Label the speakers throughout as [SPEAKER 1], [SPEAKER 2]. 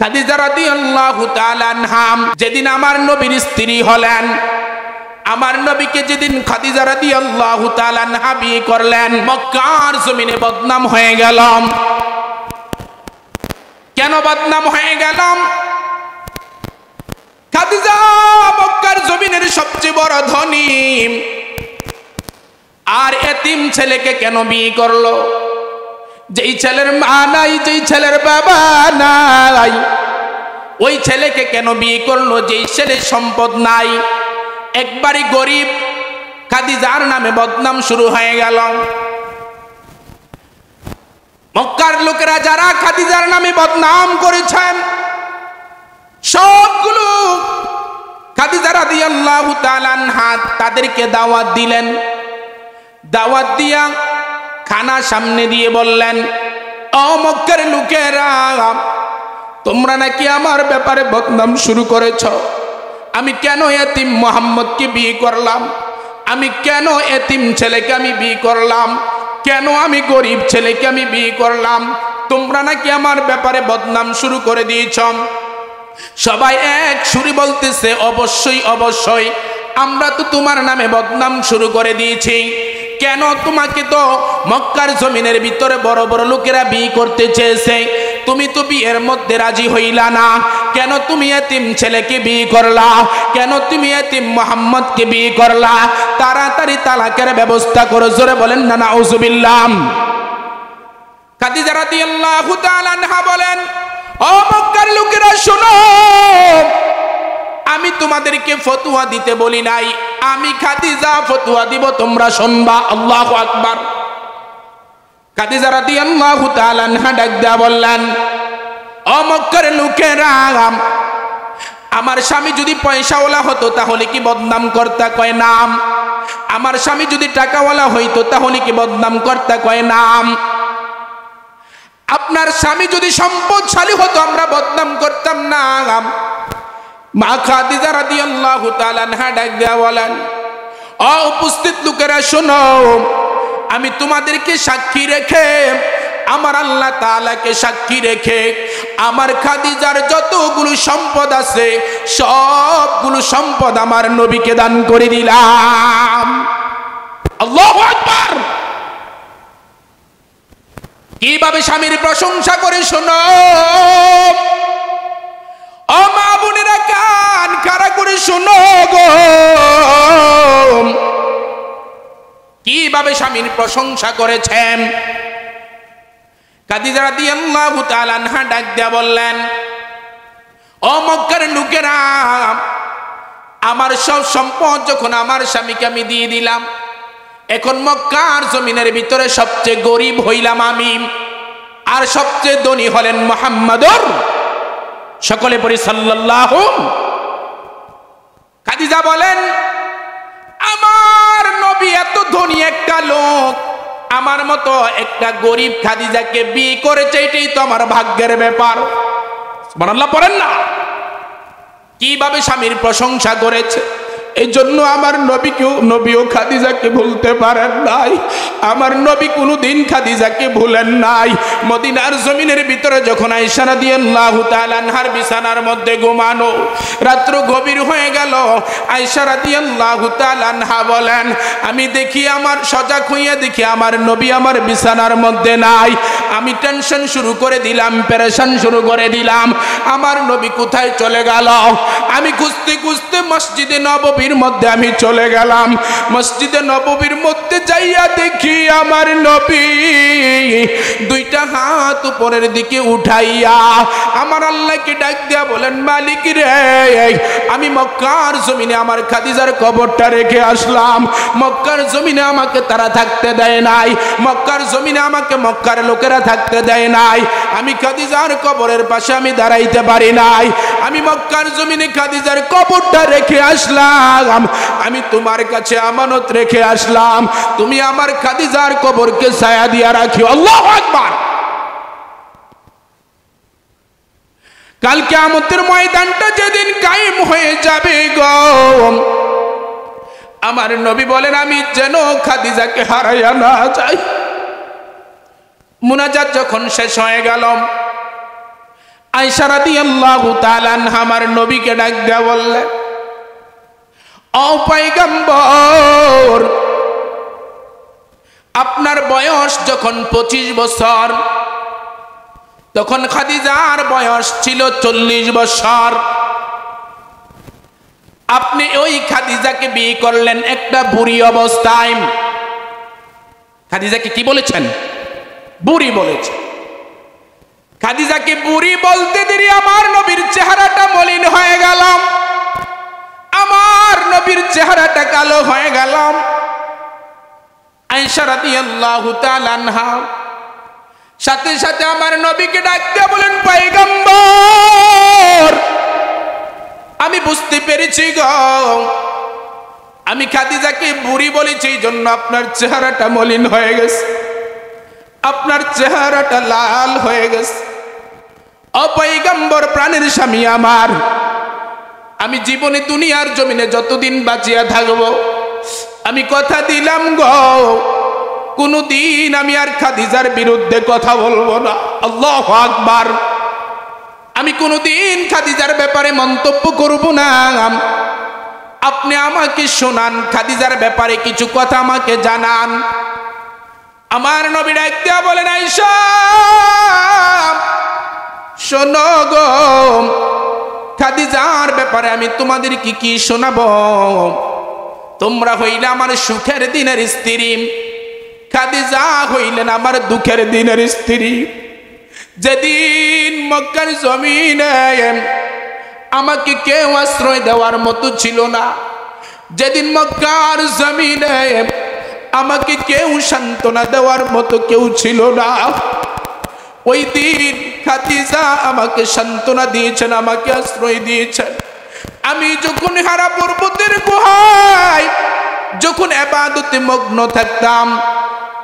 [SPEAKER 1] খাদিজা রাদিয়াল্লাহু তাআলা আনহা যেদিন আমার নবীর স্ত্রী হলেন, আমার নবীকে যেদিন খাদিজা রাদিয়াল্লাহু তাআলা আনহা বিয়ে করলেন, মক্কার জমিনে বদনাম হয়ে গেলাম। কেন বদনাম হয়ে গেলাম? খাদিজা মক্কার জমিনের সবচেয়ে বড় ধনী, আর এতিম ছেলেকে কেন বিয়ে করলো? যেই ছেলের মা নাই, যেই ছেলের বাবা নাই, ওই ছেলেকে কেন বিয়ে করলো? যেই ছেলের সম্পদ নাই, একবারই গরিব। খাদিজার নামে বদনাম শুরু হয়ে গেল। মক্কার লোকেরা যারা খাদিজার নামে বদনাম করেছেন, সবগুলো খাদিজা রাদিয়াল্লাহু তাআলা আনহা তাদেরকে দাওয়াত দিলেন। দাওয়াত দিয়া খানা সামনে দিয়ে বললেন, ও মক্কার লোকেরা, তোমরা নাকি আমার ব্যাপারে বদনাম শুরু করেছ। আমি কেন এতিম মুহাম্মদকে বিয়ে করলাম? আমি কেন এতিম ছেলেকে আমি বিয়ে করলাম? কেন আমি গরিব ছেলেকে আমি বিয়ে করলাম? তোমরা নাকি আমার ব্যাপারে বদনাম শুরু করে দিয়েছ। সবাই এক সুরে বলতেছে, অবশ্যই অবশ্যই, আমরা তো তোমার নামে বদনাম শুরু করে দিয়েছি। কেন? তোমাকে তো মক্কার জমিনের ভিতরে বড় বড় লোকেরা বিয়ে করতে চেয়েছে, তুমি তো বিয়ের মধ্যে রাজি হইলা না। কেন তুমি এতিম ছেলেকে বিয়ে করলা? কেন তুমি এতিম মুহাম্মদকে বিয়ে করলা? তাড়াতাড়ি তালাকের ব্যবস্থা করো। জোরে বলেন না নাউজুবিল্লাহ। খাদিজা রাদিয়াল্লাহু তাআলা আনহা বলেন, ও মক্কার লোকেরা শোনো, আমি তোমাদেরকে ফতোয়া দিতে বলি নাই, আমি খাদিজা ফতোয়া দিব, তোমরা শুনবা। আল্লাহু আকবার। খাদিজা রাদিয়াল্লাহু তাআলা আনহা ডাক দিয়া বললেন, ও মক্কার লোকেরা, আমার স্বামী যদি পয়সাওয়ালা হতো তাহলে কি বদনাম করতা? কয় নাম। আমার স্বামী যদি টাকাওয়ালা হইতো তাহলে কি বদনাম করতা? কয় নাম। আপনার স্বামী যদি সম্পদশালী হতো আমরা বদনাম করতাম না। মা খাদিজা রাদিয়াল্লাহু তাআলা আনহা ডাক দিয়া বলেন, ও উপস্থিত লোকেরা শোনো, আমি তোমাদেরকে সাক্ষী রেখে, আমার আল্লাহ তাআলাকে সাক্ষী রেখে, আমার খাদিজার যতগুলো সম্পদ আছে সবগুলো সম্পদ আমার নবীকে দান করে দিলাম। আল্লাহু আকবার। কিভাবে স্বামীর প্রশংসা করে শোনো। ও মা বোনেরা, কান খাড়া করে শোনো গো, কিভাবে স্বামীর প্রশংসা করেছেন। খাদিজা রাদিয়াল্লাহু তাআলা আনহা ডাক দিয়া বললেন, ও মক্কার লোকেরা, আমার সব সম্পদ যখন আমার স্বামীকে আমি দিয়ে দিলাম, এখন মক্কার জমিনের ভিতরে সবচেয়ে গরিব হইলাম আমি, আর সবচেয়ে ধনী হলেন মুহাম্মাদুর, সকলে পড়ি সাল্লাল্লাহু। খাদিজা বলেন, আমার নবী এত ধনী একটা লোক, আমার মতো একটা গরিব খাদিজাকে বিয়ে করেছে, এটাই তো আমার ভাগ্যের ব্যাপার। সুবহানাল্লাহ পড়েন না। কিভাবে স্বামীর প্রশংসা করেছে। এই জন্য আমার নবীও খাদিজাকে ভুলতে পারেন নাই। আমার নবী কোনোদিন খাদিজাকে ভুলেন নাই। মদিনার জমিনের ভিতরে যখন আয়েশা রাদিয়াল্লাহু তাআলা আনহার বিছানার মধ্যে ঘুমানো, রাত্র গভীর হয়ে গেল, আয়েশা রাদিয়াল্লাহু তাআলা আনহা বলেন, আমি দেখি, আমার সজাগ হইয়া দেখি আমার নবী আমার বিছানার মধ্যে নাই। আমি টেনশন শুরু করে দিলাম, পেরেশান শুরু করে দিলাম, আমার নবী কোথায় চলে গেল। আমি খুঁজতে খুঁজতে মসজিদে নববীর মধ্যে আমি চলে গেলাম। মসজিদে নববীর মধ্যে যাইয়া দেখি আমার নবী দুইটা হাত উপরের দিকে উঠাইয়া আমার আল্লাহকে ডাক দিয়া বলেন, মালিক রে, আমি মক্কার জমিনে আমার খাদিজার কবরটা রেখে আসলাম। মক্কার জমিনে আমাকে তারা থাকতে দেয় নাই, মক্কার জমিনে আমাকে মক্কার লোকেরা থাকতে দেয় নাই। আমি খাদিজার কবরের পাশে আমি দাঁড়াইতে পারি নাই। আমি মক্কার জমিনে খাদিজার কবরটা রেখে আসলাম। আমি তোমার কাছে আমানত রেখে আসলাম, তুমি আমার খাদিজার কবরকে ছায়া দিয়া রাখিও। আল্লাহু আকবার। কাল কিয়ামতের ময়দানটা যেদিন কায়েম হয়ে যাবে গো, আমার নবী বলেন, আমি যেন খাদিজাকে হারাইয়া না যাই। মুনাজাত যখন শেষ হয়ে গেল, আয়েশা রাদিয়াল্লাহু তাআলা আনহা আমার নবীকে ডাক দেয়া বললেন, ও পয়গম্বর, আপনার বয়স যখন 25 বছর, তখন খাদিজার বয়স ছিল 40 বছর। আপনি ওই খাদিজাকে বিয়ে করলেন একটা বুড়ি অবস্থায়। খাদিজাকে কি বলেছেন? বুড়ি বলেছেন। খাদিজাকে বুড়ি বলতে দেরি আমার নবীর চেহারাটা মলিন হয়ে গেল, আমার নবীর চেহারাটা কালো হয়ে গেল। আয়েশা রাদিয়াল্লাহু তাআলা আনহা সাথে সাথে আমার নবীকে ডাকতে বলেন, পয়গম্বর, আমি বুঝতে পেরেছি গো, আমি খাদিজাকে বুড়ি বলেছি এই জন্য আপনার চেহারাটা মলিন হয়ে গেছে, আপনার চেহারাটা লাল হয়ে গেছে। ও পয়গম্বর, প্রাণের স্বামী আমার, আমি জীবনে দুনিয়ার জমিনে যতদিন বাঁচিয়া থাকবো, আমি কথা দিলাম গো, কোনদিন আমি আর খাদিজার বিরুদ্ধে কথা বলবো না। আল্লাহু আকবার। আমি কোনদিন খাদিজার ব্যাপারে মন্তব্য করব না। আপনি আমাকে শোনান, খাদিজার ব্যাপারে কিছু কথা আমাকে জানান। আমার নবী ডাক দিয়া বলেন, আয়েশা শোনো গো, খাদিজার ব্যাপারে আমি তোমাদের কি শোনাবো। তোমরা হইলে আমার সুখের দিনের স্ত্রী, খাদিজা হইলেন আমার দুঃখের দিনের স্ত্রী। যেদিন মক্কার জমিনে আমাকে কেউ আশ্রয় দেওয়ার মতো ছিল না, যেদিন মক্কার জমিনে আমাকে কেউ সান্ত্বনা দেওয়ার মতো কেউ ছিল না, ওই দিন খাদিজা আমাকে সান্ত্বনা দিয়েছেন, আমাকে আশ্রয় দিয়েছেন। আমি যখন হারা পর্বতের গুহায় যখন ইবাদতে মগ্ন থাকতাম,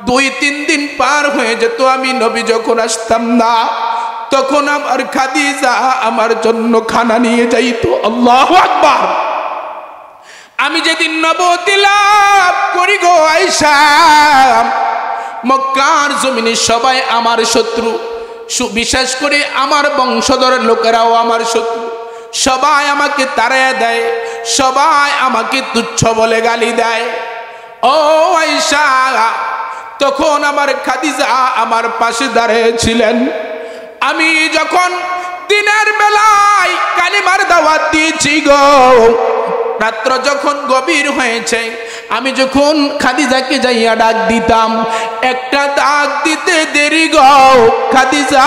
[SPEAKER 1] 2-3 দিন পার হয়ে যেত, আমি নবী যখন আসতাম না, তখন আমার খাদিজা আমার জন্য খানা নিয়ে যাইতো। আল্লাহু আকবার। আমি যেদিন নবুয়ত লাভ করি গো আয়েশা, মক্কার জমিনে সবাই আমার শত্রু, বিশেষ করে আমার বংশধরের লোকেরাও আমার শত্রু। সবাই আমাকে তাড়াইয়া দেয়, সবাই আমাকে তুচ্ছ বলে গালি দেয়। ও আয়েশা, তখন আমার খাদিজা আমার পাশে দাঁড়িয়েছিলেন। আমি যখন দিনের বেলায় কালিমার দাওয়াত দিয়েছি গো, রাত্র যখন গভীর হয়েছে, আমি যখন খাদিজাকে যাইয়া ডাক দিতাম, একটা ডাক দিতে দেরি গো, খাদিজা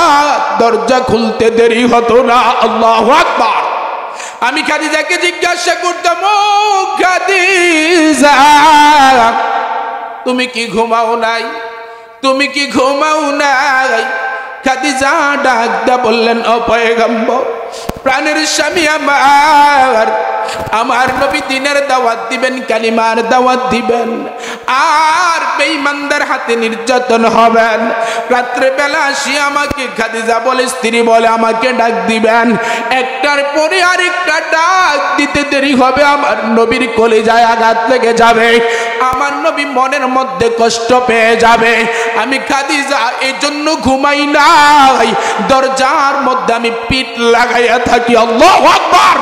[SPEAKER 1] দরজা খুলতে দেরি হতো না। আল্লাহু আকবার। আমি খাদিজাকে জিজ্ঞাসা করতাম, ও খাদিজা, তুমি কি ঘুমাও নাই? তুমি কি ঘুমাও নাই? খাদিজা ডাক দা বললেন, ও পয়গম্বর, প্রাণের স্বামী আমার, আমার নবী দিনের দাওয়াত দিবেন, কালিমার দাওয়াত দিবেন, আর বেঈমানদের হাতে নির্যাতন হবেন। রাত্রে বেলা আসি আমাকে খাদিজা বলে, স্ত্রী বলে আমাকে ডাক দিবেন, একটার পরে আরেকটা ডাক দিতে দেরি হবে, আমার নবীর কলিজায় আঘাত লেগে যাবে, আমার নবী মনের মধ্যে কষ্ট পেয়ে যাবে। আমি খাদিজা এই জন্য ঘুমাই নাই, দরজার মধ্যে আমি পিঠ লাগাইয়া থাকি। আল্লাহু আকবার।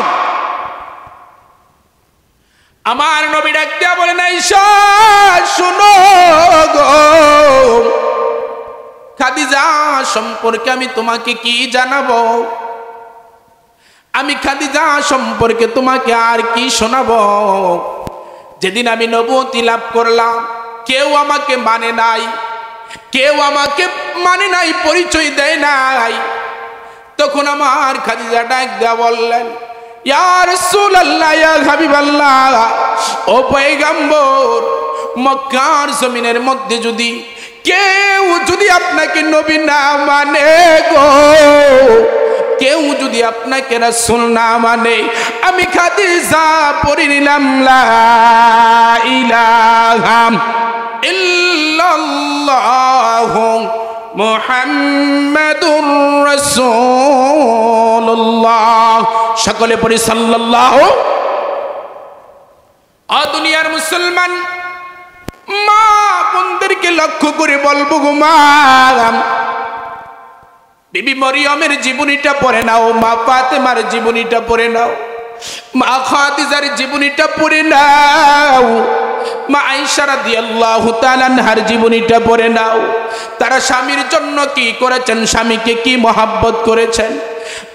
[SPEAKER 1] আমার নবী ডাক দিয়া বলেন, আয়েশা শুনো গো, খাদিজা সম্পর্কে আমি তোমাকে কি জানাবো? আমি খাদিজা সম্পর্কে তোমাকে আর কি শোনাবো? যেদিন আমি নবুয়তি লাভ করলাম, কেউ আমাকে মানে নাই, কেউ আমাকে মানে নাই, পরিচয় দেয় নাই। তখন আমার খাদিজা ডাক দিয়া বললেন, ইয়া রাসূলুল্লাহ, ইয়া হাবিবাল্লাহ, ও পয়গম্বর, মক্কার জমিনের মধ্যে যদি কেউ যদি আপনাকে নবী না মানে গো, কেউ যদি আপনাকে রাসূল না মানে, আমি খাদিজা পড়ে নিলাম লা ইলাহা ইল্লাল্লাহু মুহাম্মাদুর রাসূলুল্লাহ। সকলে পড়ি সাল্লাল্লাহু। দুনিয়ার মুসলমান মা বোনদেরকে লক্ষ্য করে বলবো গো মা, বিবি মরিয়মের জীবনীটা পড়ে নাও, মা ফাতেমার জীবনীটা পড়ে নাও, মা খাদিজার জীবনীটা পড়ে নাও, মা আয়েশা রাদিয়াল্লাহু তাআলা আনহার জীবনীটা পড়ে নাও। তারা স্বামীর জন্য কি করেছেন, স্বামীকে কি মহব্বত করেছেন।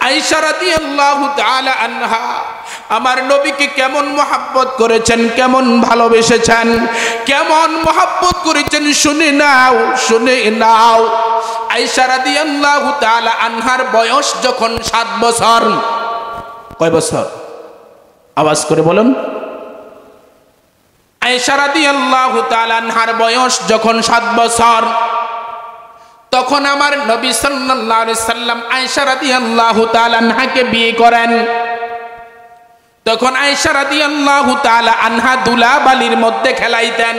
[SPEAKER 1] আয়েশা রাদিয়াল্লাহু তাআলা আনহা আমার নবীকে কেমন মহব্বত করেছেন, কেমন ভালোবেসেছেন, কেমন মহব্বত করেছেন শুনে নাও, শুনে নাও। আয়েশা রাদিয়াল্লাহু তাআলা আনহার বয়স যখন 7 বছর। কয় বছর? আওয়াজ করে বলুন। আয়েশা রাদিয়াল্লাহু তাআলা আনহার বয়স যখন 7 বছর, তখন আমার নবী সাল্লাল্লাহু আলাইহি সাল্লাম আয়েশা রাদিয়াল্লাহু তাআলা আনহাকে বিয়ে করেন। তখন আয়েশা রাদিয়াল্লাহু তাআলা আনহা দুলাবালির মধ্যে খেলাইতেন।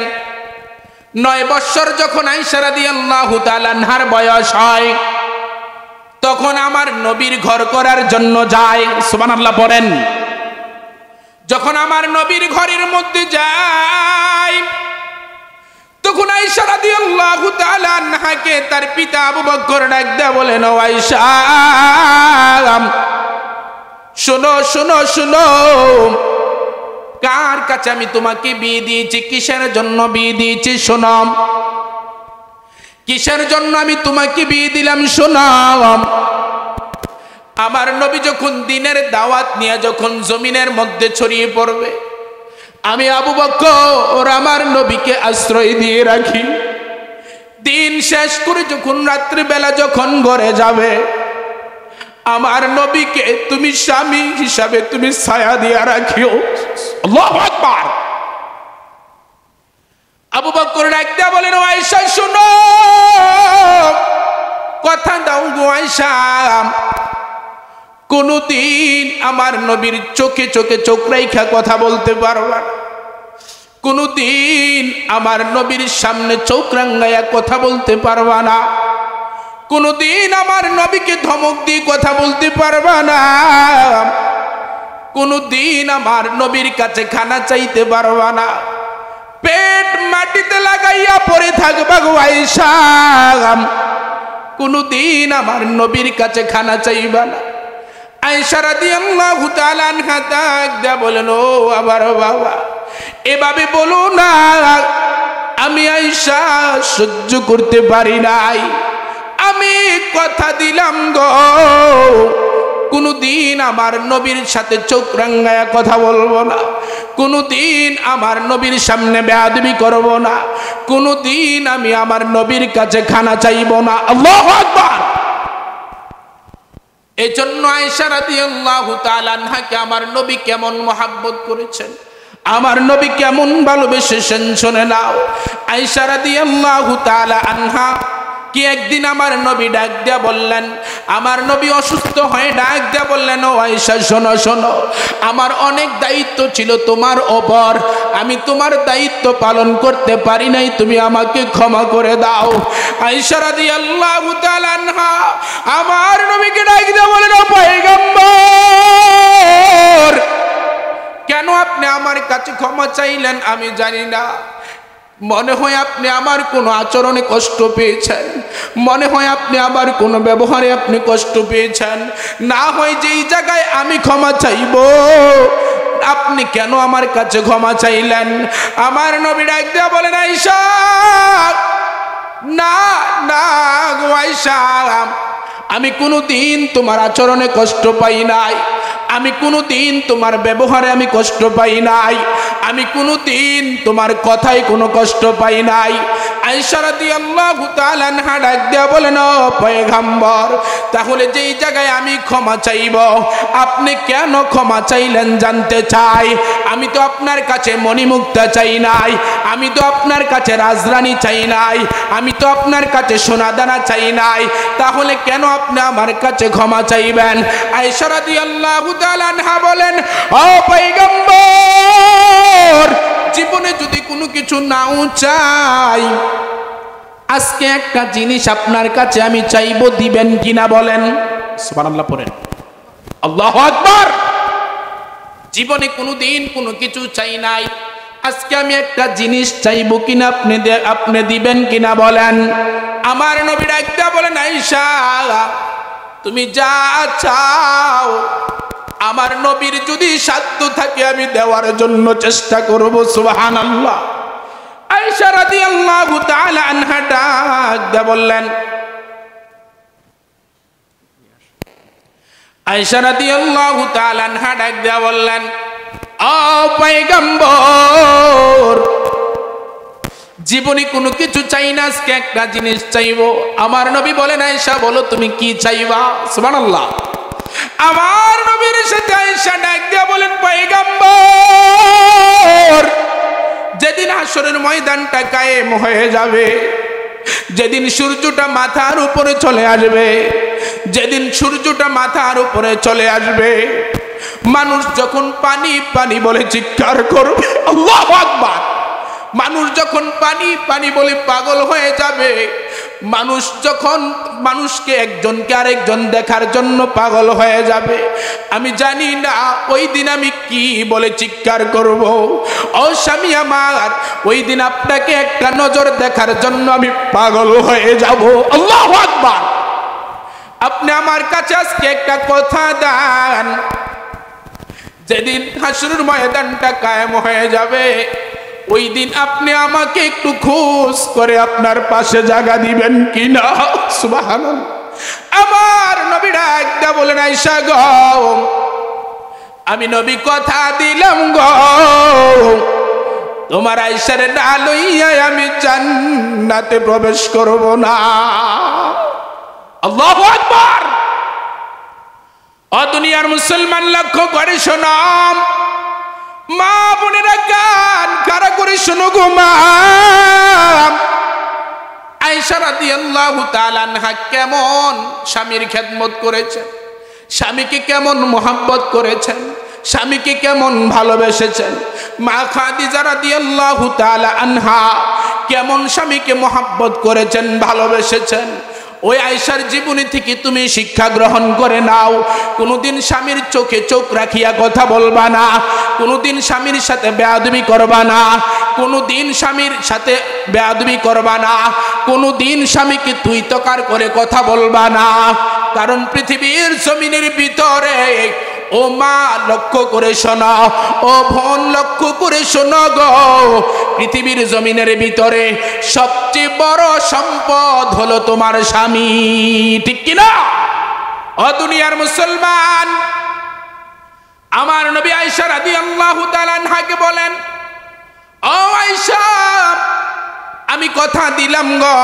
[SPEAKER 1] 9 বছর যখন আয়েশা রাদিয়াল্লাহু তাআলা আনহার বয়স হয়, তখন আমার নবীর ঘর করার জন্য যায়। সুবহানাল্লাহ পড়েন। যখন আমার নবীর ঘরের মধ্যে যায়, তখন আয়েশা রাদিয়াল্লাহু তাআলা আনহাকে তার পিতা আবু বকর ডাক দেয়া বলেন, ও আয়েশা, শোনো শোনো শোনো, কার কাছে আমি তোমাকে বিয়ে দিয়েছি, কিসের জন্য বিয়ে দিয়েছি শোনো, কিসের জন্য আমি তোমাকে বিয়ে দিলাম শোনো। আমার নবী যখন দিনের দাওয়াত নিয়ে যখন জমিনের মধ্যে ছড়িয়ে পড়বে, আমি আবু বকর আমার নবীকে আশ্রয় দিয়ে রাখি। দিন শেষ করে যখন রাত্রিবেলা যখন ঘরে যাবে, আমার নবীকে তুমি স্বামী হিসাবে তুমি ছায়া দিয়া রাখিও। আল্লাহু আকবার। আবু বকর ডাক দিয়া বলেন, ও আয়েশা শোনো, কথা দাও গো আয়েশা, কোনদিন আমার নবীর চোখে চোখে চোখ রাইখা কথা বলতে পারবা না, কোনদিন আমার নবীর সামনে চোখ রাঙ্গাইয়া কথা বলতে পারবা না, কোনদিন আমার নবীকে ধমক দিয়ে কথা বলতে পারবা না, কোনদিন আমার নবীর কাছে খানা চাইতে পারবা না, পেট মাটিতে লাগাইয়া পড়ে থাকবা গো আয়েশা, কোনদিন আমার নবীর কাছে খানা চাইবা না। আয়েশা রাদিয়াল্লাহু তাআলা আনহা ডাক দেয়া বলেন, ও আবার বাবা, এভাবে বলো না, আমি আয়েশা সহ্য করতে পারি নাই, আমি কথা দিলাম গো, কোনদিন আমার নবীর সাথে চোখ রাঙ্গায়া কথা বলবো না, কোনদিন আমার নবীর সামনে বেয়াদবি করব না, কোনদিন আমি আমার নবীর কাছে খানা চাইব না। আল্লাহু আকবার। এজন্য আয়েশা রাদিয়াল্লাহু তাআলা আনহাকে আমার নবী কেমন মহব্বত করেছেন, আমার নবী কেমন ভালোবেসেছেন শুনে নাও। আয়েশা রাদিয়াল্লাহু তাআলা আনহা কি একদিন আমার নবী ডাক দিয়া বললেন, আমার নবী অসুস্থ হয়ে ডাক দিয়া বললেন, ও আয়েশা শোনো শোনো, আমার অনেক দায়িত্ব ছিল তোমার ওপর, আমি তোমার দায়িত্ব পালন করতে পারি নাই, তুমি আমাকে ক্ষমা করে দাও। আয়েশা রাদিয়াল্লাহু তাআলা আনহা আমার নবীকে ডাক দিয়া বলেন, ও পয়গম্বর, কেন আপনি আমার কাছে ক্ষমা চাইলেন আমি জানি না, মনে হয় আপনি আমার কোনো আচরণে কষ্ট পেয়েছেন, মনে হয় আপনি আমার কোনো ব্যবহারে আপনি কষ্ট পেয়েছেন, না হয় যেই জায়গায় আমি ক্ষমা চাইব আপনি কেন আমার কাছে ক্ষমা চাইলেন। আমার নবী ডাক দিয়া বলেন, আয়েশা, না না গো আয়েশা, আমি কোনোদিন তোমার আচরণে কষ্ট পাই নাই, আমি কোনোদিন তোমার ব্যবহারে আমি কষ্ট পাই নাই, আমি কোনোদিন তোমার কথায় কোনো কষ্ট পাই নাই। আয়েশা রাদিয়াল্লাহু তাআলা আনহা ডাক দিয়া বলেন, ও পয়গম্বর, তাহলে যেই জায়গায় আমি ক্ষমা চাইব আপনি কেন ক্ষমা চাইলেন জানতে চাই। আমি তো আপনার কাছে মণিমুক্তা চাই নাই, আমি তো আপনার কাছে রাজরানী চাই নাই, আমি তো আপনার কাছে সোনাদানা চাই নাই, তাহলে কেন আপনি আমার কাছে ক্ষমা চাইবেন। আয়েশা রাদিয়াল্লাহু তাআলা আনহা বলেন, ও পয়গম্বর, জীবনে যদি কোনো কিছু নাও চাই, আজকে একটা জিনিস আপনার কাছে আমি চাইবো, দিবেন কিনা বলেন। সুবহানাল্লাহ পড়েন। আল্লাহু আকবার। জীবনে কোনোদিন কোনো কিছু চাই নাই, আজকে আমি একটা জিনিস চাইবো কিনা আপনি দিবেন কিনা বলেন। আমার নবী ডাক দিয়া বলেন, আয়েশা, তুমি যা চাও আমার নবীর যদি সাধ্য থাকে আমি দেওয়ার জন্য চেষ্টা করব। সুবহানাল্লাহ। আয়েশা রাদিয়াল্লাহু তাআলা আনহা ডাক দিয়ে বললেন, আয়েশা রাদিয়াল্লাহু তাআলা আনহা ডাক দিয়ে বললেন, ও পয়গম্বর, জীবনে কোনো কিছু চাই না, আজকে একটা জিনিস চাইবো। আমার নবী বলেন, আয়েশা বলো তুমি কি চাইবা? সুবহানাল্লাহ। আমার নবীর সাথে আয়েশা ডাক দিয়ে বলেন, পয়গম্বর, যেদিন হাসরের ময়দানটা কায়েম হয়ে যাবে, যেদিন সূর্যটা মাথার উপরে চলে আসবে, যেদিন সূর্যটা মাথার উপরে চলে আসবে, মানুষ যখন পানি পানি বলে চিৎকার করবে, আল্লাহু আকবার, মানুষ যখন পানি পানি বলে পাগল হয়ে যাবে, মানুষ যখন মানুষকে একজনকে আরেকজন দেখার জন্য পাগল হয়ে যাবে, আমি জানি না ওই দিন আমি কি বলে চিৎকার করব। ও স্বামী আমার, ওই দিন আপনাকে একটা নজর দেখার জন্য আমি পাগল হয়ে যাব। আল্লাহু আকবার। আপনি আমার কাছে আজকে একটা কথা দেন, যেদিন হাসরের ময়দানটা কায়েম হয়ে যাবে, ওই দিন আপনি আমাকে একটু খোঁজ করে আপনার পাশে জায়গা দিবেন কিনা? সুবহানাল্লাহ। আমার নবীরা একটা বলেন, আয়েশা গো, আমি নবী কথা দিলাম গো, তোমার আয়েশার না লইয়া আমি জান্নাতে প্রবেশ করব না। আল্লাহু আকবার। ও দুনিয়ার মুসলমান, লক্ষ্য করে শোনাম, মা বোনেরা কান কারা করে শোনো গো মা। আয়েশা রাদিয়াল্লাহু তাআলা আনহা কেমন স্বামীর খেদমত করেছেন, স্বামীকে কেমন মোহাব্বত করেছেন, স্বামীকে কেমন ভালোবেসেছেন। মা খাদিজা রাদিয়াল্লাহু তাআলা আনহা কেমন স্বামীকে মোহাব্বত করেছেন, ভালোবেসেছেন। ওই আয়েশার জীবনী থেকে তুমি শিক্ষা গ্রহণ করে নাও। কোনোদিন স্বামীর চোখে চোখ রাখিয়া কথা বলবা না, কোনোদিন স্বামীর সাথে বেয়াদবি করবা না, কোনোদিন স্বামীর সাথে বেয়াদবি করবা না, কোনোদিন স্বামীকে তুই তকার করে কথা বলবা না। কারণ পৃথিবীর জমিনের ভিতরে, ও মা লক্ষ্য করে শোনো, ও বোন লক্ষ্য করে শোনো গো, পৃথিবীর জমিনের ভিতরে সবচেয়ে বড় সম্পদ হলো তোমার স্বামী, ঠিক কিনা? ও দুনিয়ার মুসলমান, আমার নবী আয়েশা রাদিয়াল্লাহু তাআলা আনহাকে বলেন, ও আয়েশা, আমি কথা দিলাম গো,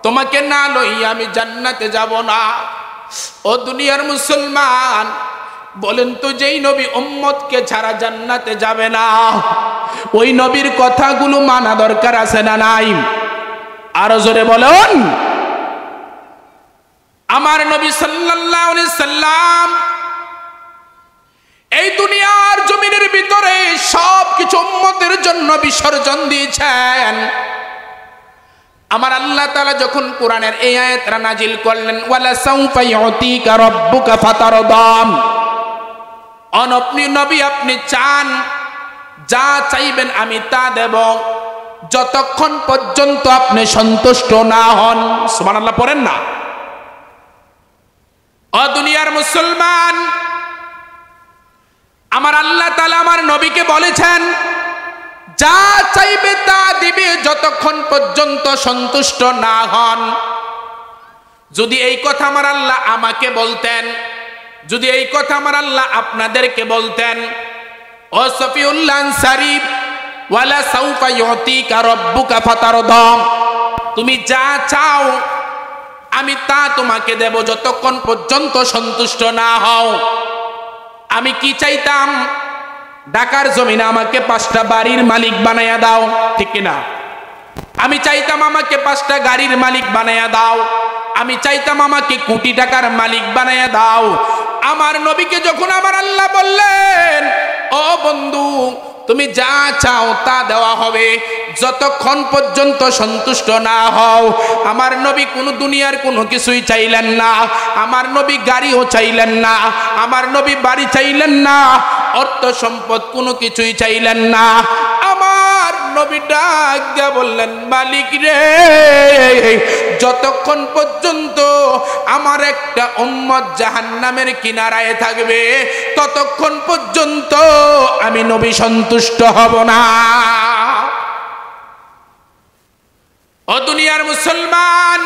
[SPEAKER 1] তোমাকে না লইয়া আমি জান্নাতে যাব না। ও দুনিয়ার মুসলমান, বলেন তো, যেই নবী উম্মতকে ছাড়া জান্নাতে যাবে না, ওই নবীর কথাগুলো মানা দরকার আছে না নাই? আরো জোরে বলুন। আমার নবী সাল্লাল্লাহু আলাইহি সাল্লাম এই দুনিয়ার জমিনের ভিতরে সবকিছু উম্মতের জন্য বিসর্জন দিয়েছেন। আমার আল্লাহ তাআলা যখন কোরআনের এই আয়াতটা নাজিল করলেন, ওয়ালা সাউফা ইউতিকা রাব্বুকা ফাতারদাম, আপনি নবী, আপনি চান, যা চাইবেন আমি তা দেব, যতক্ষণ পর্যন্ত আপনি সন্তুষ্ট না হন। সুবহানাল্লাহ পড়েন না? ও দুনিয়ার মুসলমান, আমার আল্লাহ তাআলা আমার নবীকে বলেছেন, যা চাইবে তা দিবে যতক্ষণ পর্যন্ত সন্তুষ্ট না হন। যদি এই কথা আমার আল্লাহ আমাকে বলতেন, যদি এই কথা আমার আল্লাহ আপনাদেরকে বলতেন, ও সফিউল্লাহ আনসারী, ওয়ালা সাউফা ইউতিকা রাব্বুকা ফাতারদাম, তুমি যা চাও আমি তা তোমাকে দেব যতক্ষণ পর্যন্ত সন্তুষ্ট না হও। আমি কি চাইতাম? ঢাকার জমিনে আমাকে 5টা বাড়ির মালিক বানাইয়া দাও, ঠিক কিনা? আমি চাইতাম আমাকে 5টা গাড়ির মালিক বানাইয়া দাও, আমি চাইতাম আমাকে কোটি টাকার মালিক বানাইয়া দাও। আমার নবীকে যখন আমার আল্লাহ বললেন, ও বন্ধু, তুমি যা চাও তা দেওয়া হবে যতক্ষণ পর্যন্ত সন্তুষ্ট না হও। আমার নবী কোনো দুনিয়ার কোনো কিছুই চাইলেন না, আমার নবী গাড়িও চাইলেন না, আমার নবী বাড়ি চাইলেন না, অর্থ সম্পদ কোনো কিছুই চাইলেন না। আমার নবী ডাক দিয়া বললেন, মালিক রে, যতক্ষণ পর্যন্ত আমার একটা উম্মত জাহান্নামের কিনারায় থাকবে ততক্ষণ পর্যন্ত আমি নবী সন্তুষ্ট হব না। ও দুনিয়ার মুসলমান,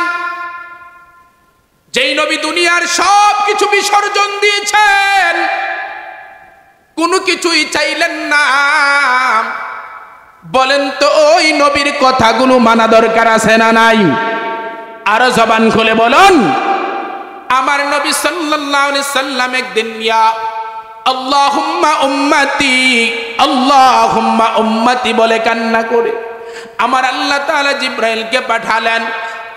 [SPEAKER 1] যেই নবী দুনিয়ার সব কিছু বিসর্জন দিয়েছেন, কোনো কিছুই চাইলেন না, বলেন তো ওই নবীর কথাগুলো মানা দরকার আছে না নাই? আরো জবান খুলে বলুন। আমার নবী সাল্লাল্লাহু আলাইহি সাল্লাম একদিন ইয়া আল্লাহুম্মা উম্মতি আল্লাহুম্মা উম্মতি বলে কান্না করে আমার আল্লাহ তাআলা জিবরাইলকে পাঠালেন,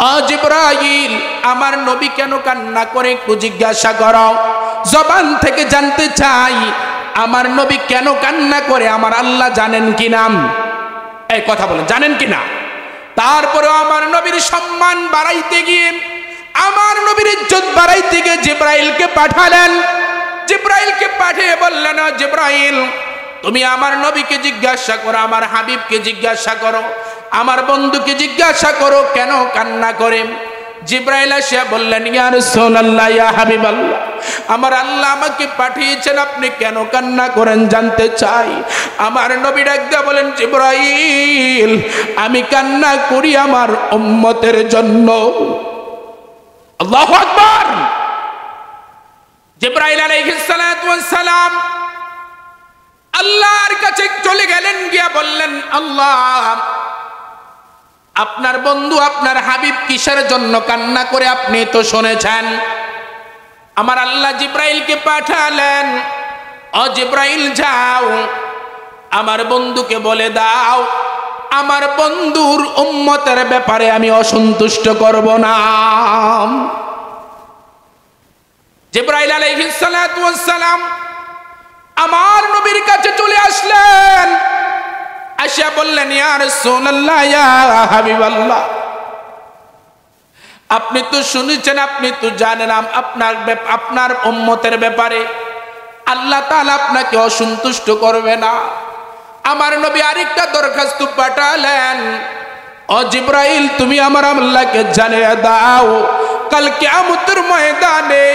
[SPEAKER 1] ও জিবরাইল, আমার নবী কেন কান্না করে একটু জিজ্ঞাসা করো, জবান থেকে জানতে চাই আমার নবী কেন কান্না করে, আমার আল্লাহ জানেন কি নাম? এই কথা বলেন, জানেন কি না? তারপরে আমার নবীর সম্মান বাড়াইতে গিয়ে, আমার নবীর ইজ্জত বাড়াইতে গিয়ে জিবরাইলকে পাঠালেন। জিবরাইলকে পাঠিয়ে বললেন, ও জিবরাইল, তুমি আমার নবীকে জিজ্ঞাসা করো, আমার হাবিবকে জিজ্ঞাসা করো, আমার বন্ধুকে জিজ্ঞাসা করো কেন কান্না করে। জিবরাইল এসে বললেন, ইয়া রাসূলুল্লাহ, ইয়া হাবিবাল্লাহ, আমার আল্লাহ আমাকে পাঠিয়েছেন, আপনি কেন কান্না করেন জানতে চাই। আমার নবী ডাক দিয়ে বলেন, জিবরাইল, আমি কান্না করি আমার উম্মতের জন্য। আল্লাহু আকবার। জিবরাইল আলাইহিস সালাতু ওয়াস সালাম আল্লাহর কাছে চলে গেলেন, গিয়া বললেন, আল্লাহ, আপনার বন্ধু আপনার হাবিব কিসের জন্য কান্না করে আপনি তো শুনেছেন। আমার আল্লাহ জিবরাইলকে পাঠালেন, ও জিবরাইল, যাও আমার বন্ধুকে বলে দাও আমার বন্ধুর উম্মতের ব্যাপারে আমি অসন্তুষ্ট করব না। জিবরাইল আলাইহিস সালাতু ওয়াস সালাম আমার নবীর কাছে চলে আসলেন, আসিয়া বললেন, ইয়া রাসূলুল্লাহ, ইয়া হাবিবাল্লাহ, আপনি তো শুনেছেন, আপনি তো জানেন আপনার উম্মতের ব্যাপারে আল্লাহ তাআলা আপনাকে অসন্তুষ্ট করবে না। আমার নবী আরেকটা দরখাস্ত পাঠালেন, ও জিবরাইল, তুমি আমার আল্লাহকে জানিয়ে দাও কাল কিয়ামতের ময়দানে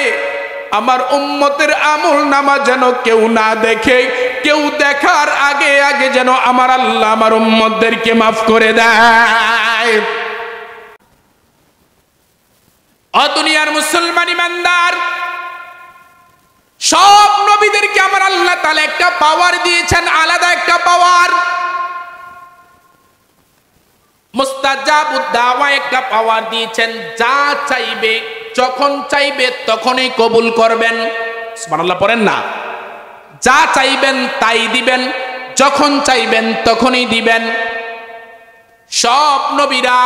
[SPEAKER 1] আমার উম্মতের আমল নামা যেন কেউ না দেখে, কেউ দেখার আগে আগে যেন আমার আল্লাহ আমার উম্মতদেরকে মাফ করে দেয়। ও দুনিয়ার মুসলমান ইমানদার, সব নবীদেরকে আমার আল্লাহ তাআলা একটা পাওয়ার দিয়েছেন, আলাদা একটা পাওয়ার। মুস্তাজাবুদ দাওয়া একটা পাওয়ার দিয়েছেন, যা চাইবে যখন চাইবে তখনই কবুল করবেন। সুবহানাল্লাহ পড়েন না? যা চাইবেন তাই দিবেন, যখন চাইবেন তখনই দিবেন। সব নবীরা,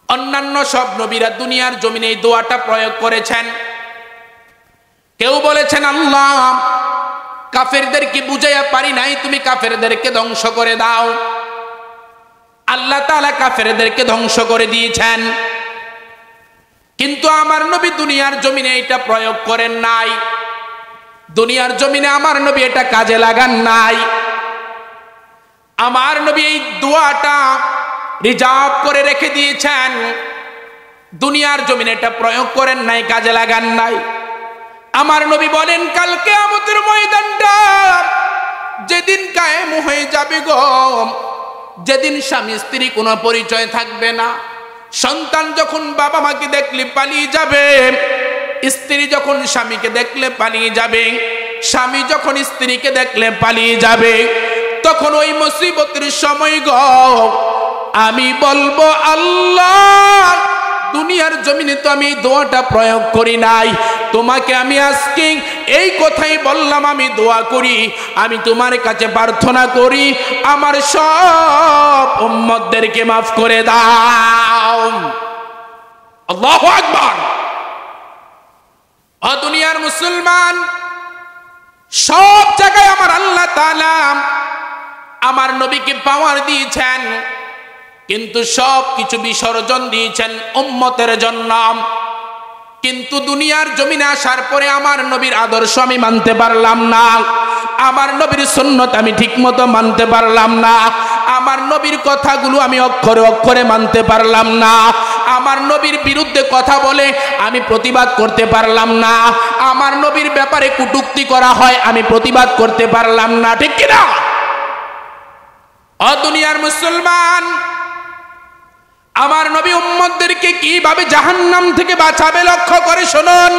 [SPEAKER 1] অন্যান্য সব নবীরা দুনিয়ার জমিনে এই দোয়াটা প্রয়োগ করেছেন। কেউ বলেছেন, আল্লাহ, কাফেরদেরকে বুঝাইয়া পারি নাই, তুমি কাফেরদেরকে ধ্বংস করে দাও। আল্লাহ তাআলা কাফেরদেরকে ধ্বংস করে দিয়েছেন, কিন্তু আমার নবী দুনিয়ার জমিনে এটা প্রয়োগ করেন নাই। দুনিয়ার জমিনে আমার নবী এটা কাজে লাগান নাই। আমার নবী এই দোয়াটা রিজার্ভ করে রেখে দিয়েছেন, দুনিয়ার জমিনে এটা প্রয়োগ করেন নাই, কাজে লাগান নাই। আমার নবী বলেন, কাল কিয়ামতের ময়দানটা যেদিন কায়েম হয়ে যাবে গো, যেদিন স্বামী স্ত্রী কোনো পরিচয় থাকবে না, সন্তান যখন বাবা মাকে দেখলে পালিয়ে যাবে, স্ত্রী যখন স্বামীকে দেখলে পালিয়ে যাবে, স্বামী যখন স্ত্রীকে দেখলে পালিয়ে যাবে, তখন ওই মুসিবতের সময় গো আমি বলবো, আল্লাহ, দুনিয়ার জমিনে তো আমি দোয়াটা প্রয়োগ করি নাই, তোমাকে আমি আজকে এই কথাই বললাম, আমি দোয়া করি, আমি তোমার কাছে প্রার্থনা করি, আমার সব উম্মতদেরকে মাফ করে দাও। আল্লাহু আকবার। ও দুনিয়ার মুসলমান, সব জায়গায় আমার আল্লাহ তাআলা আমার নবীকে পাওয়ার দিয়েছেন, কিন্তু সব কিছু বিসর্জন দিয়েছেন উম্মতের জন্য। কিন্তু দুনিয়ার জমিনে আসার পরে আমার নবীর আদর্শ আমি মানতে পারলাম না, আমার নবীর সুন্নত আমি ঠিকমতো মানতে পারলাম না, আমার নবীর কথাগুলো আমি অক্ষরে অক্ষরে মানতে পারলাম না, আমার নবীর বিরুদ্ধে কথা বলে আমি প্রতিবাদ করতে পারলাম না, আমার নবীর ব্যাপারে কটূক্তি করা হয় আমি প্রতিবাদ করতে পারলাম না, ঠিক কিনা? ও দুনিয়ার মুসলমান, আমার নবী উম্মতদেরকে কিভাবে জাহান্নাম থেকে বাঁচাবে লক্ষ্য করে শুনুন।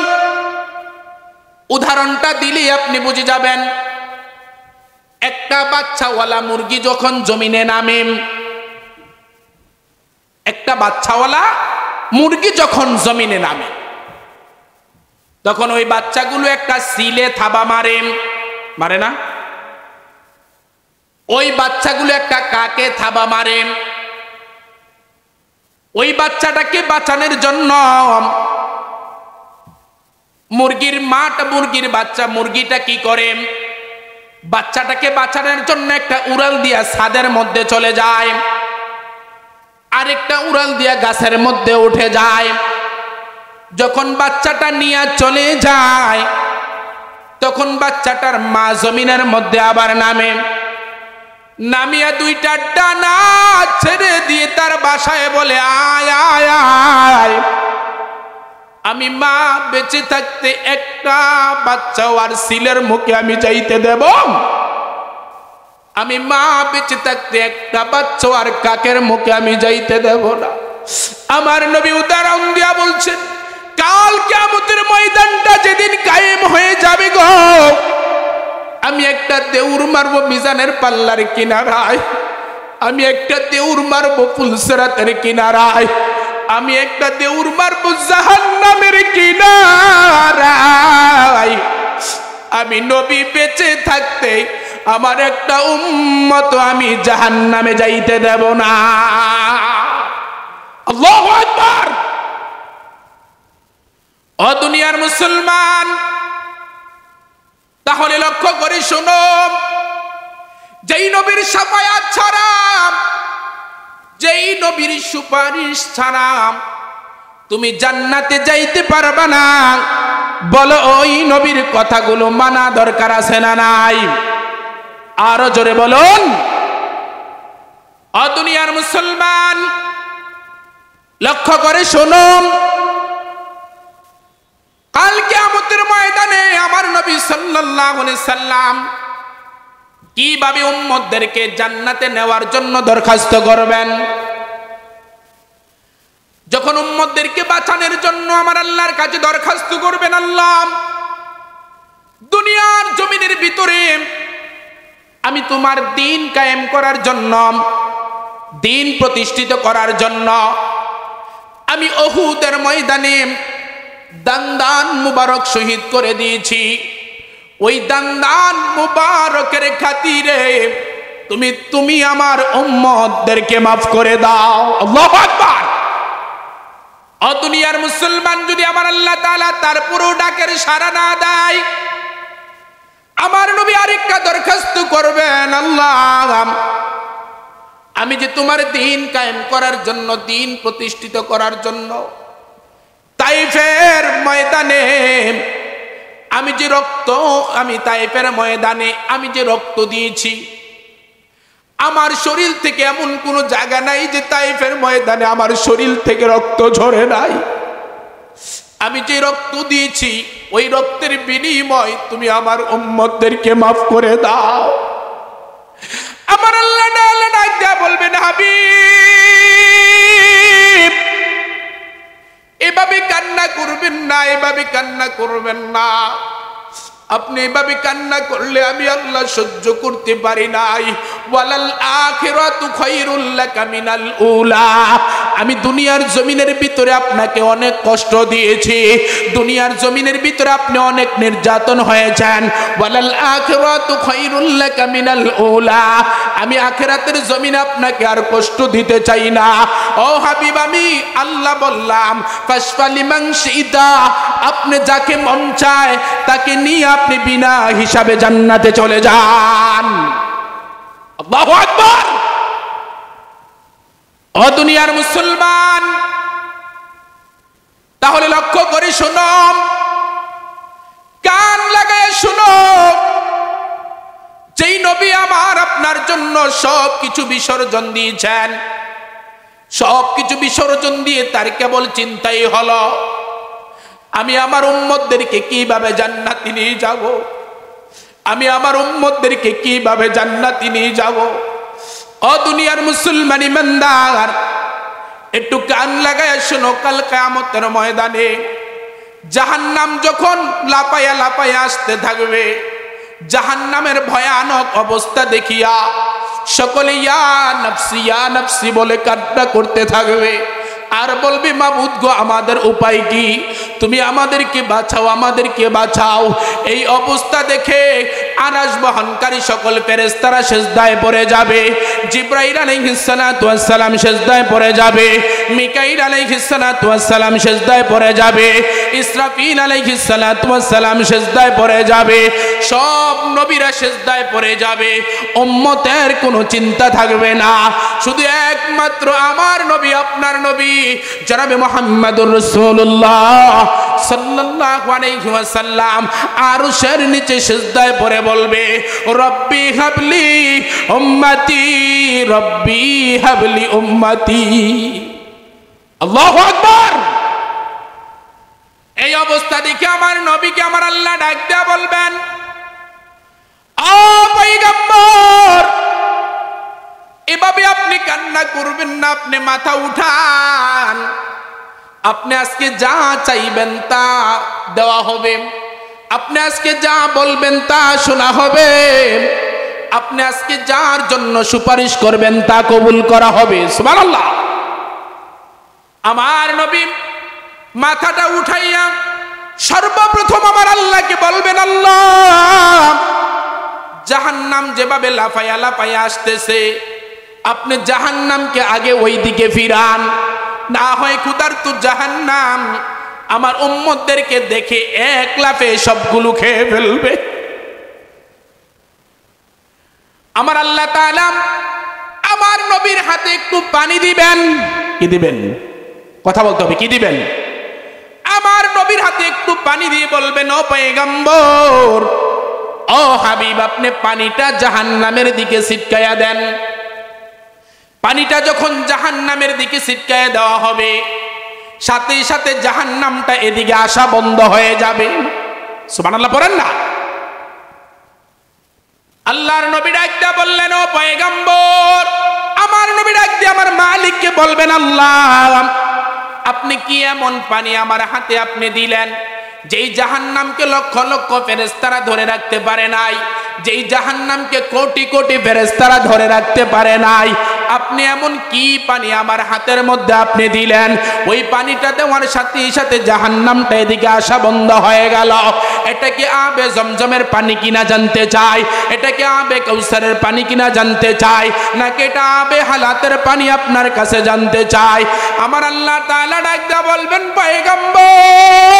[SPEAKER 1] উদাহরণটা দিলেই আপনি বুঝে যাবেন। একটা বাচ্চাওয়ালা মুরগি যখন জমিনে নামে, একটা বাচ্চাওয়ালা মুরগি যখন জমিনে নামে, তখন ওই বাচ্চাগুলো একটা সিলে থাবা মারে, মারে না? ওই বাচ্চাগুলো একটা কাকে থাবা মারে। ওই বাচ্চাটাকে বাঁচানোর জন্য মুরগির মাটা, মুরগির বাচ্চা, মুরগিটা কি করে? বাচ্চাটাকে বাঁচানোর জন্য একটা উড়াল দিয়া ছাদের মধ্যে চলে যায়, আরেকটা উড়াল দিয়া গাছের মধ্যে উঠে যায়। যখন বাচ্চাটা নিয়ে চলে যায়, তখন বাচ্চাটার মা জমিনের মধ্যে আবার নামে, নামিয়া দুইটা ডানা ছেড়ে দিয়ে তার বাসায় বলে, আয় আয় আয়, আমি মা বেঁচে থাকতে একটা বাচ্চা আর সিলের মুখে আমি যাইতে দেব? আমি মা বেঁচে থাকতে একটা বাচ্চা আর কাকের মুখে আমি যাইতে দেব না। আমার নবী উদাহরণ দিয়া বলছেন, কাল কিয়ামতের ময়দানটা যেদিন কায়েম হয়ে যাবে গো, আমি একটা দেউর মারবো মিজানের পাল্লার কিনারায়, আমি একটা দেউর মারবো ফুলসিরাতের কিনারায়, আমি একটা দেউর মারবো জাহান্নামের কিনারায়। আমি নবী বেঁচে থাকতে আমার একটা উম্মত আমি জাহান্নামে যাইতে দেব না। আল্লাহু আকবার। ও দুনিয়ার মুসলমান, তাহলে লক্ষ্য করে শোনো, যেই নবীর শাফায়াত ছাড়া, যেই নবীর সুপারিশ ছাড়া তুমি জান্নাতে যাইতে পারবা না, বলো ওই নবীর কথাগুলো মানা দরকার আছে না নাই? আরো জোরে বলুন। ও দুনিয়ার মুসলমান, লক্ষ্য করে শুনুন, কাল কিয়ামতের ময়দানে আমার নবী সাল্লাল্লাহু আলাইহি সাল্লাম কিভাবে উম্মতদেরকে জান্নাতে নেওয়ার জন্য দরখাস্ত করবেন। যখন উম্মতদেরকে বাঁচানোর জন্য আমার আল্লাহর কাছে দরখাস্ত করবেন, আল্লাহ দুনিয়ার জমিনের ভিতরে আমি তোমার দ্বীন কায়েম করার জন্য, দ্বীন প্রতিষ্ঠিত করার জন্য আমি উহুদের ময়দানে দান্দান মুবারক শহীদ করে দিয়েছি। ওই দান্দান মুবারকের খাতিরে তুমি আমার উম্মতদেরকে মাফ করে দাও। আল্লাহু আকবার। ও দুনিয়ার মুসলমান, যদি আমার আল্লাহ তাআলা তার পুরো ডাকের সাড়া না দেয়, আমার নবী আরেকটা দরখাস্ত করবেন, আল্লাহ আমি যে তোমার দ্বীন কায়েম করার জন্য, দ্বীন প্রতিষ্ঠিত করার জন্য তাইফের ময়দানে আমি যে রক্ত, আমি তাইফের ময়দানে আমি যে রক্ত দিয়েছি, আমার শরীর থেকে এমন কোনো জায়গা নাই যে তাইফের ময়দানে আমার শরীর থেকে রক্ত ঝরে নাই। আমি যে রক্ত দিয়েছি, ওই রক্তের বিনিময় তুমি আমার উম্মতদেরকে মাফ করে দাও। আমার আল্লাহ ডাক দিয়া বলবেন, হাবিব এভাবে কান্না করবেন না, এভাবে কান্না করবেন না। আপনি এভাবে কান্না করলে আমি আল্লাহ সহ্য করতে পারি নাই। ওয়ালাল আখিরাতু খায়রুল লাকা মিনাল উলা। আমি দুনিয়ার জমিনের ভিতরে আপনাকে অনেক কষ্ট দিয়েছি, দুনিয়ার জমিনের ভিতরে আপনি অনেক নির্যাতন হয়েছেন। ওয়ালাল আখিরাতু খায়রুল লাকা মিনাল উলা। আমি আখিরাতের জমিনে আপনাকে আর কষ্ট দিতে চাই না। ও হাবিব, আমি আল্লাহ বললাম ফাসফালিমান শিদা, আপনি যাকে মন চায় তাকে নিয়ে আপনি বিনা হিসাবে জান্নাতে চলে যান। আল্লাহু আকবার। ও দুনিয়ার মুসলমান, তাহলে লক্ষ্য করে শুনো, কান লাগায় শুনো, যেই নবী আমার আপনার আপনার জন্য সবকিছু বিসর্জন দিয়েছেন। সবকিছু বিসর্জন দিয়ে তার কেবল চিন্তাই হলো আমি আমার উম্মতদেরকে কিভাবে জান্নাতে নিয়ে যাব, আমি আমার উম্মতদেরকে কিভাবে জান্নাতে নিয়ে যাব। ও দুনিয়ার মুসলমান ইমানদার, একটু কান লাগায় শোনো, কাল কিয়ামতের ময়দানে জাহান্নাম যখন লাপায়া লাপায়া আসতে থাকবে, জাহান্নামের ভয়ানক অবস্থা দেখিয়া সকলে ইয়া নাফসি বলে কান্না করতে থাকবে আর বলবে মাবুদ গো আমাদের উপায় কি, তুমি আমাদেরকে বাঁচাও, আমাদেরকে বাঁচাও। এই অবস্থা দেখে আরশ বহনকারী সকল ফেরেশতারা সিজদায় পড়ে যাবে। জিবরাইল আলাইহিস সালাতু ওয়াস সালাম সিজদায় পড়ে যাবে, মিকাইল আলাইহিস সালাতু ওয়াস সালাম সিজদায় পড়ে যাবে, ইসরাফিল আলাইহিস সালাতু ওয়াস সালাম সিজদায় পড়ে যাবে, সব নবীরা সিজদায় পড়ে যাবে। উম্মতের কোনো চিন্তা থাকবে না, শুধু একমাত্র আমার নবী, আপনার নবী জনাবে মুহাম্মদুর রাসূলুল্লাহ সাল্লাল্লাহু আলাইহি ওয়াসাল্লাম আরশের নিচে সিজদায় পড়ে বলবে রব্বি হাবলি উম্মতি, রব্বি হাবলি উম্মতি। আল্লাহু আকবার। এই অবস্থা দেখে আমার নবীকে আমার আল্লাহ ডাক দেয়া বলবেন, ও পয়গম্বর, এভাবে আপনি কান্না করবেন না, আপনি মাথা উঠান, আপনি আজকে যা চাইবেন তা দেওয়া হবে, আপনি আজকে যা বলবেন তা শোনা হবে, আপনি আজকে যার জন্য সুপারিশ করবেন তা কবুল করা হবে। সুবহানাল্লাহ। আমার নবী মাথাটা উঠাইয়া সর্বপ্রথম আমার আল্লাহকে বলবেন, আল্লাহ, জাহান্নাম যেভাবে লাফায়া লাফায়া আসতেছে, আপনি জাহান্নামকে আগে ওই দিকে ফিরান, না হয় ক্ষুধার্ত জাহান্নাম আমার উম্মতদেরকে দেখে এক লাফে সবগুলো খেয়ে ফেলবে। আমার আল্লাহ তাআলা আমার নবীর হাতে একটু পানি দিবেন। কি দিবেন? কথা বলতে হবে, কি দিবেন? আমার নবীর হাতে একটু পানি দিয়ে বলবেন, ও পয়গম্বর, ও হাবিব, আপনি পানিটা জাহান্নামের দিকে ছিটকায়া দেন। পানিটা যখন জাহান্নামের দিকে ছিটকায়া দেওয়া হবে, সাথে সাথে জাহান্নামটা এদিকে আসা বন্ধ হয়ে যাবে। সুবহানাল্লাহ পড়েন না। আল্লাহর নবী ডাক দিয়া বললেন, ও পয়গম্বর, আমার নবী ডাক দিয়া আমার মালিককে বলবেন, আল্লাহ, আপনি কি এমন পানি আমার হাতে আপনি দিলেন যেই জাহান্নামকে লক্ষ লক্ষ ফেরেশতারা ধরে রাখতে পারে নাই, যেই জাহান্নামকে কোটি কোটি ফেরেশতারা ধরে রাখতে পারে নাই, আপনি এমন কি পানি আমার হাতের মধ্যে আপনি দিলেন, ওই পানিটা দেওয়ার সাথে সাথে জাহান্নামটা এদিকে আসা বন্ধ হয়ে গেল। এটা কি আবে জমজমের পানি কিনা জানতে চাই, এটা কি আবে কাউসারের পানি কিনা জানতে চাই, নাকি এটা আবে হালাতের পানি আপনার কাছে জানতে চাই? আমার আল্লাহ তাআলা ডাক দিয়া বলবেন, পয়গম্বর,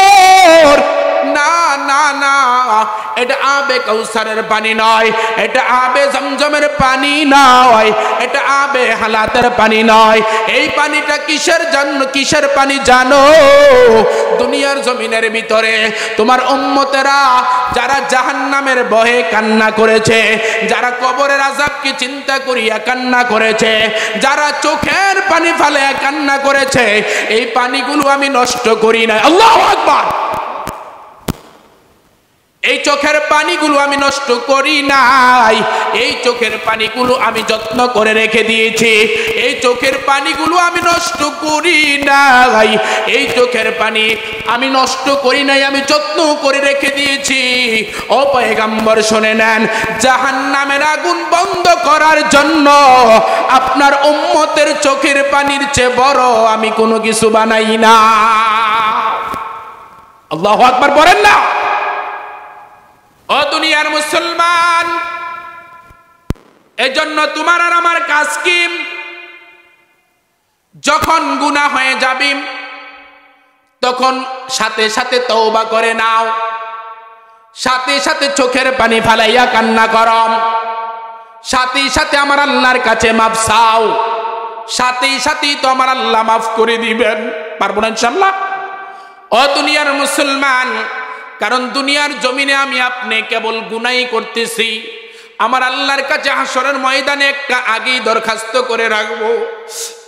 [SPEAKER 1] না না না, এটা আবে কাউসারের পানি নয়, এটা আবে জমজমের পানি নয়, এটা আবে হালাতের পানি নয়। এই পানিটা কিসের জন্য, কিসের পানি জানো? দুনিয়ার জমিনের ভিতরে তোমার উম্মতেরা যারা জাহান্নামের ভয়ে কান্না করেছে, যারা কবরের আযাবকে চিন্তা করিয়া কান্না করেছে, যারা চোখের পানি ফেলে কান্না করেছে, এই পানিগুলো আমি নষ্ট করি না। আল্লাহু আকবার। এই চোখের পানিগুলো আমি নষ্ট করি নাই, এই চোখের পানিগুলো আমি যত্ন করে রেখে দিয়েছি, এই চোখের পানিগুলো আমি নষ্ট করি নাই, এই চোখের পানি আমি নষ্ট করি নাই, আমি যত্ন করে রেখে দিয়েছি। ও পয়গম্বর শুনে নেন, জাহান্নামের আগুন বন্ধ করার জন্য আপনার উম্মতের চোখের পানির চেয়ে বড় আমি কোনো কিছু বানাই না। আল্লাহু আকবার বলেন না। ও দুনিয়ার মুসলমান, এজন্য তোমার আর আমার কাজ কি? যখন গুনাহ হয়ে যাবে তখন সাথে সাথে তওবা করে নাও, সাথে সাথে চোখের পানি ফালাইয়া কান্না করম, সাথে সাথে আমার আল্লাহর কাছে মাফ চাও, সাথে সাথেই তো আমার আল্লাহ মাফ করে দিবেন। পারবো না ইনশাআল্লাহ? ও দুনিয়ার মুসলমান, কারণ দুনিয়ার জমিনে আমি আপনি কেবল গুনাহই করতেছি, আমার আল্লাহর কাছে হাসরের ময়দানে একটা আগেই দরখাস্ত করে রাখবো,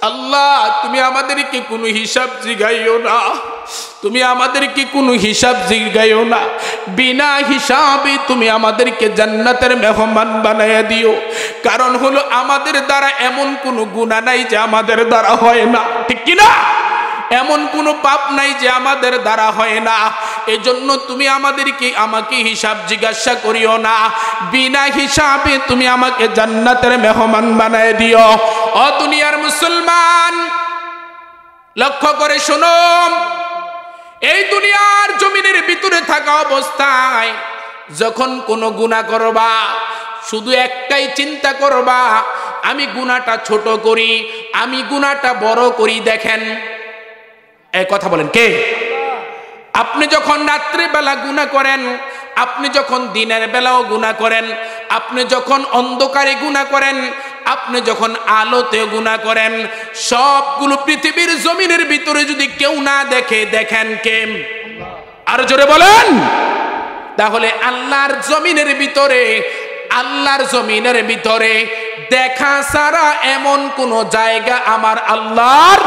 [SPEAKER 1] আল্লাহ তুমি আমাদেরকে কোনো হিসাব জিগাইও না, তুমি আমাদেরকে কোনো হিসাব জিগাইও না, বিনা হিসাবে তুমি আমাদেরকে জান্নাতের মেহমান বানাইয়া দিও। কারণ হলো আমাদের দ্বারা এমন কোনো গুনাহ নাই যে আমাদের দ্বারা হয় না, ঠিক কি না? এমন কোনো পাপ নাই যে আমাদের দ্বারা হয় না। এজন্য তুমি আমাকে হিসাব জিজ্ঞাসা করিও না, বিনা হিসাবে তুমি আমাকে জান্নাতের মেহমান বানায় দিও। ও দুনিয়ার মুসলমান, লক্ষ্য করে শোনো, এই দুনিয়ার জমিনের ভিতরে থাকা অবস্থায় যখন কোনো গুনাহ করবা, শুধু একটাই চিন্তা করবা, আমি গুনাহটা ছোট করি, আমি গুনাহটা বড় করি। দেখেন, এই কথা বলেন কে? আপনি যখন রাত্রে বেলা গুনাহ করেন, আপনি যখন দিনের বেলাও গুনাহ করেন, আপনি যখন অন্ধকারে গুনাহ করেন, আপনি যখন আলোতে গুনাহ করেন, সবগুলো পৃথিবীর জমিনের ভিতরে যদি কেউ না দেখে, দেখেন কে? আর জোরে বলেন। তাহলে আল্লাহর জমিনের ভিতরে দেখা ছাড়া এমন কোন জায়গা আমার আল্লাহর